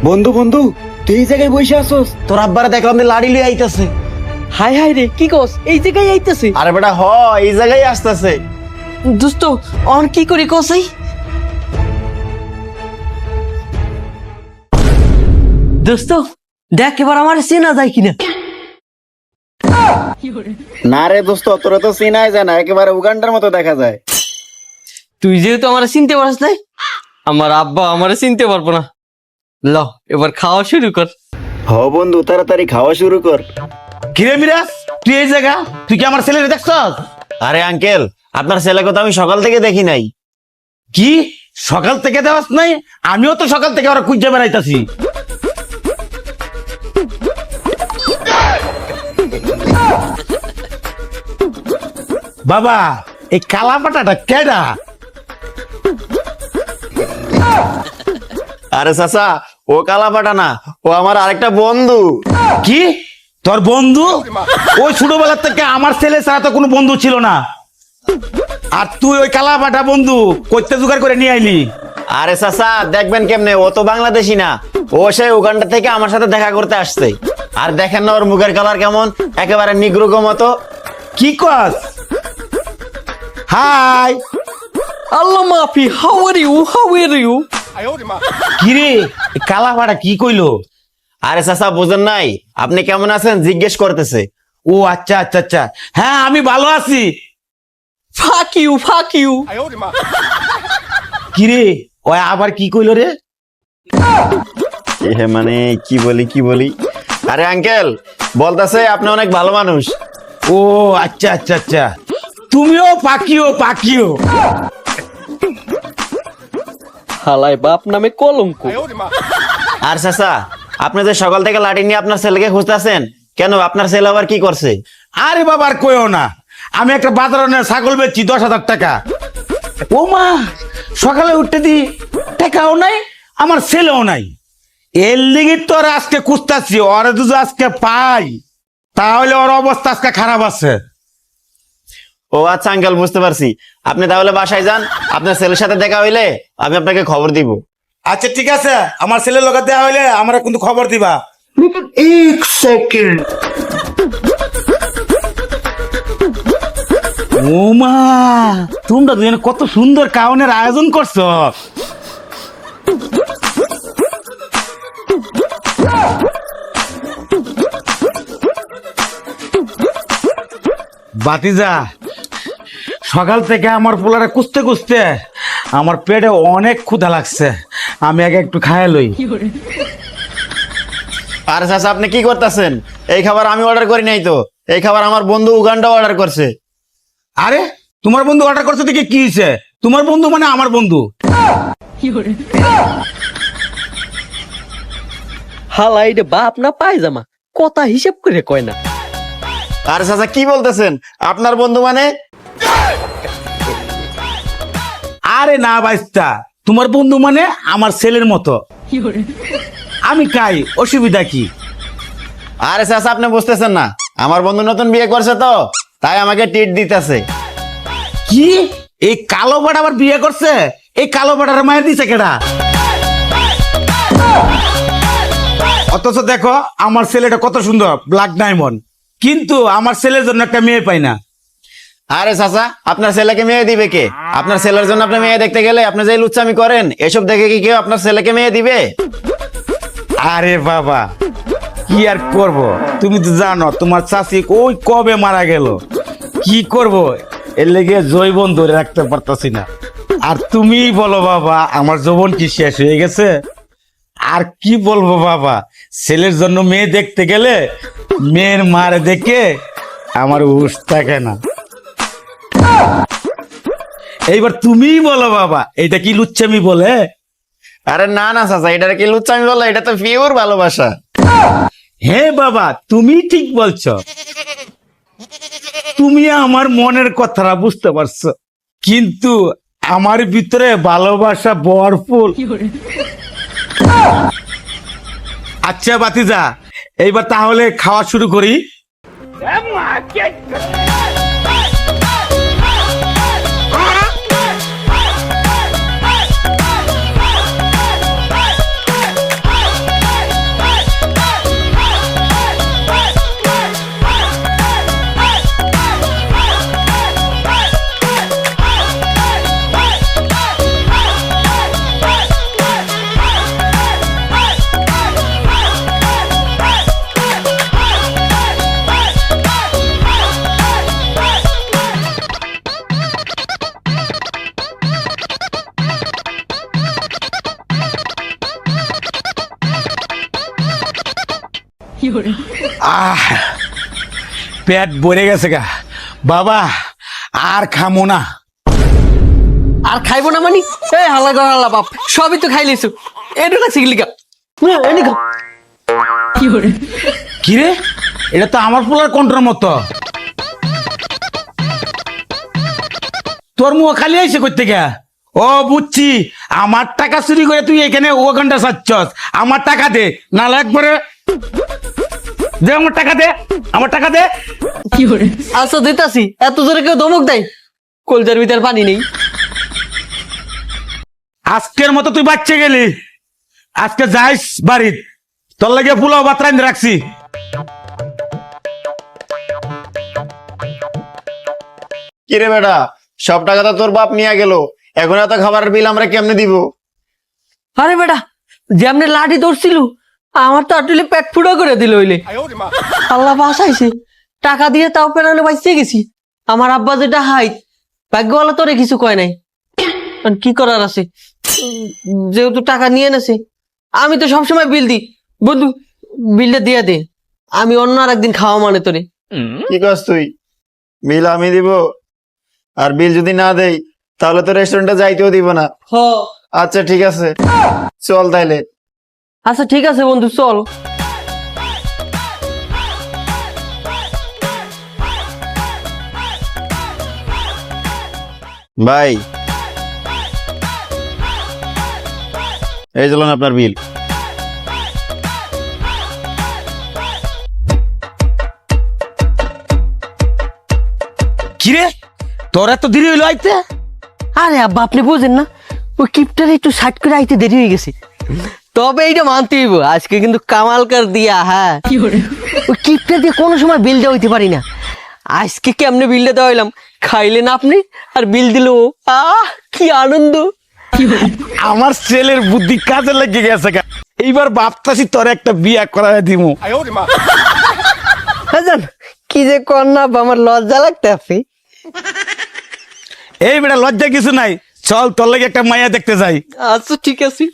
বন্ধু বন্ধু, তুই এই জায়গায় বসে আসোস? তোর আব্বারে দেখলাম যে লাড়ি লিয়ে আইতাছে। হাই হাই রে, কি কস? এই জায়গায় আইতাছে? আরে বেটা এই জায়গায় আসতেছে। দোস্ত অন কি করি কসাই? দোস্ত দেখ এবার আমার চেনা যায় কিনা। না রে দোস্ত, তোরা তো চিনাই যায় না, একেবারে উগান্ডার মতো দেখা যায়। তুই যেহেতু আমার চিনতে পারস নাই, আমার আব্বা আমার চিনতে পারবো না। ল এবার খাওয়া শুরু কর। হ বন্ধু, তাড়াতাড়ি খাওয়া শুরু কর। কিরে মিরাজ, তুই এই জায়গা, তুই কি আমার ছেলেরে দেখছস? আরে আঙ্কেল, আপনার ছেলেকে তো আমি সকাল থেকে দেখি নাই। কি সকাল থেকে দেওয়াস নাই? আমিও তো সকাল থেকে ওরা খুঁজে বেড়াইতাছি। বাবা, এই কালা পাটাটা কেডা? আরে চাচা, ও কালা পাটা না, ও আমার আরেকটা বন্ধু। কি তোর বন্ধু? ওই ছোটবেলার থেকে আমার ছেলে ছাড়া তো কোনো বন্ধু ছিল না, আর তুই ওই কালা পাটা বন্ধু কইতে জোগাড় করে নিয়ে আইলি? আরে চাচা, দেখবেন কেমনে, ও তো বাংলাদেশি না, ও সেই উগান্ডা থেকে আমার সাথে দেখা করতে আসছে। আর দেখেন না ওর মুখের কালার কেমন, একেবারে নিগ্রো মতো। কি কস? হাই আল্লাহ মাফি, how are you, how are you? কিরে কালা পাটা কি কইলো? আরে চাচা বুঝেন নাই, আপনি কেমন আছেন জিজ্ঞেস করতেছে। ও আচ্ছা আচ্ছা আচ্ছা, হ্যাঁ আমি ভালো আছি। Fuck you, fuck you. কিরে ওই আবার কি কইলো রে? মানে কি বলি? আরে আঙ্কেল বলতেছে আপনি অনেক ভালো মানুষ। ও আচ্ছা আচ্ছা আচ্ছা, তুমিও পাকিও। হালাই বাপ নামে কলঙ্ক। আর চাচা, আপনি যে সকাল থেকে লাঠি নিয়ে আপনার ছেলেকে খুঁজতেছেন কেন? আপনার ছেলে আবার কি করছে? আরে বাবা আর কইও না, আমি একটা বাজারে ছাগল বেচছি 10,000 টাকা। ও মা, সকালে উঠতে দি টাকাও নাই, আমার ছেলেও নাই। এর লিগে তো আর আজকে খুঁজতেছি, ওরা যদি আজকে পাই তাহলে ওর অবস্থা আজকে খারাপ আছে। ও আচ্ছা আঙ্কেল, বুঝতে পারছি। আপনি তাহলে বাসায় যান, আপনার ছেলের সাথে দেখা হইলে আমি আপনাকে খবর দিব। আচ্ছা ঠিক আছে, আমার ছেলের লোকের দেখা হইলে আমরা কিন্তু খবর দিবা। এক সেকেন্ড। ও মা, তোমরা দুজন কত সুন্দর খাওয়ানোর আয়োজন করছো। বাতিজা, সকাল থেকে আমার পোলারে কুঁচতে আমার পেটে অনেক ক্ষুধা লাগছে, আমি আগে একটু খাইয়া লই। আরে চাচা, আপনি কি করতেছেন? এই খাবার আমি অর্ডার করি নাই তো, এই খাবার আমার বন্ধু উগান্ডা অর্ডার করছে। আরে তোমার বন্ধু অর্ডার করছে দেখে কি হয়েছে? তোমার বন্ধু মানে আমার বন্ধু। হালাই রে বাপ না পায়জামা, কথা হিসাব করে কয় না। আরে চাচা কি বলতেছেন, আপনার বন্ধু মানে? আরে না বাইস্তা, তোমার বন্ধু মানে আমার ছেলের মতো। আমি খাই, অসুবিধা কি? আরে চাচা আপনি বুঝতেছেন না, আমার বন্ধু নতুন বিয়ে করছে তো, তাই আমাকে ট্রিট দিতেছে। কি এই কালো পাড়া আবার বিয়ে করছে? এই কালো পাড়ার মায়ের দিছে কেডা? অথচ দেখো আমার ছেলেটা কত সুন্দর, ব্ল্যাক ডায়মন্ড, কিন্তু আমার ছেলের জন্য একটা মেয়ে পাই না। আরে চাচা, আপনার ছেলেকে মেয়ে দিবে কে? আপনার ছেলের জন্য আপনি মেয়ে দেখতে গেলে আপনি যে লুচ্চামি করেন, এসব দেখে কি কেউ আপনার ছেলেকে মেয়ে দিবে? আরে বাবা কি আর করব, তুমি তো জানো তোমার চাচি ওই কবে মারা গেল। কি করব, এর লেগে জৈবন ধরে রাখতে পারতাছি না। আর তুমি বলো বাবা, আমার যৌবন কি শেষ হয়ে গেছে? আর কি বলবো বাবা, ছেলের জন্য মেয়ে দেখতে গেলে মেয়ের মারে দেখে আমার হুঁশ থাকে না। এইবার তুমি বলো বাবা, এটা কি লুচ্চামি বলে? আরে না না চাচা, এটা কি লুচ্চামি বলে? এটা তো পিওর ভালোবাসা। হ্যাঁ বাবা, তুমি ঠিক বলছো, তুমি আমার মনের কথাটা বুঝতে পারছো, কিন্তু আমার ভিতরে ভালোবাসা ভরপুর। আচ্ছা বাতিজা, এইবার তাহলে খাওয়া শুরু করি। আহ পেট ভরে গেছে গা বাবা, আর খামো না। আর খাইবো না মানে এই হাল্লা কর হাল্লা বাপ, সবই তো খাই লিছু, এটা না শিখলিকা কি রে, এটা তো আমার পোলার কন্ট্রোর মতো। তোর মুখ খালি আইসে করতে গা। ও বুঝছি, আমার টাকা চুরি করে তুই এখানে ওখানটা চাচ্ছস। আমার টাকা দে, না একবারে দে, আমার টাকা দে, আমার টাকা দে। আচ্ছা দিতাছি, এত জোরে কেউ ধমক দেয়, কলজার ভিতর পানি নেই। আজকের মতো তুই বাচ্চা গেলি, আজকে যাইস বাড়িত, তোর লাগে পোলাও ভাত রান্ধে রাখছি। কিরে বেটা, সব টাকা তো তোর বাপ নিয়ে গেল, এখন এত খাবারের বিল আমরা কেমনে দিব? আরে বেটা, যেমনি লাঠি ধরছিল আমার তো আসলে পেট ফুটো করে দিল হইলে। আল্লাহ বাসাইছে, টাকা দিয়ে তাও পেরানো বাইসে গেছি। আমার আব্বা যেটা হাইট, ভাগ্যওয়ালা তোরে কিছু কয় নাই। এখন কি করার আছে, যেহেতু টাকা নিয়ে নেছে, আমি তো সবসময় বিল দিই। বন্ধু বিলটা দিয়ে দে, আমি অন্য আর একদিন খাওয়া মানে তোরে। কি কস তুই? বিল আমি দিব, আর বিল যদি না দেই তাহলে তো রেস্টুরেন্টে যাইতেও দিব না। হ আচ্ছা ঠিক আছে, চল তাইলে। আচ্ছা ঠিক আছে বন্ধু, চল। ভাই, এই চলুন আপনার বিল। কিরে, তোর এত দেরি হইলো আইতে? আরে আব্বা আপনি বুঝেন না, ওই কিপটারে একটু সাইড করে আইতে দেরি হয়ে গেছে। তবে এইটা মানতে হইব, আজকে কিন্তু কামালকার দিয়া। হ্যাঁ, ওই কিপটা দিয়ে কোনো সময় বিল দেওয়া হইতে পারি না। আজকে কেমনে বিলটা দেওয়া হইলাম, খাইলেন আপনি আর বিল দিল ও। কি আনন্দ! আমার ছেলের বুদ্ধি কাজে লেগে গেছে গা। এইবার ভাবতাছি তোর একটা বিয়া করায় দিমু। জান কি যে কন্যা, আমার লজ্জা লাগতে আছে। এই বেটা লজ্জা কিছু নাই, চল তোর লাগে একটা মাইয়া দেখতে যাই। আচ্ছা ঠিক আছে।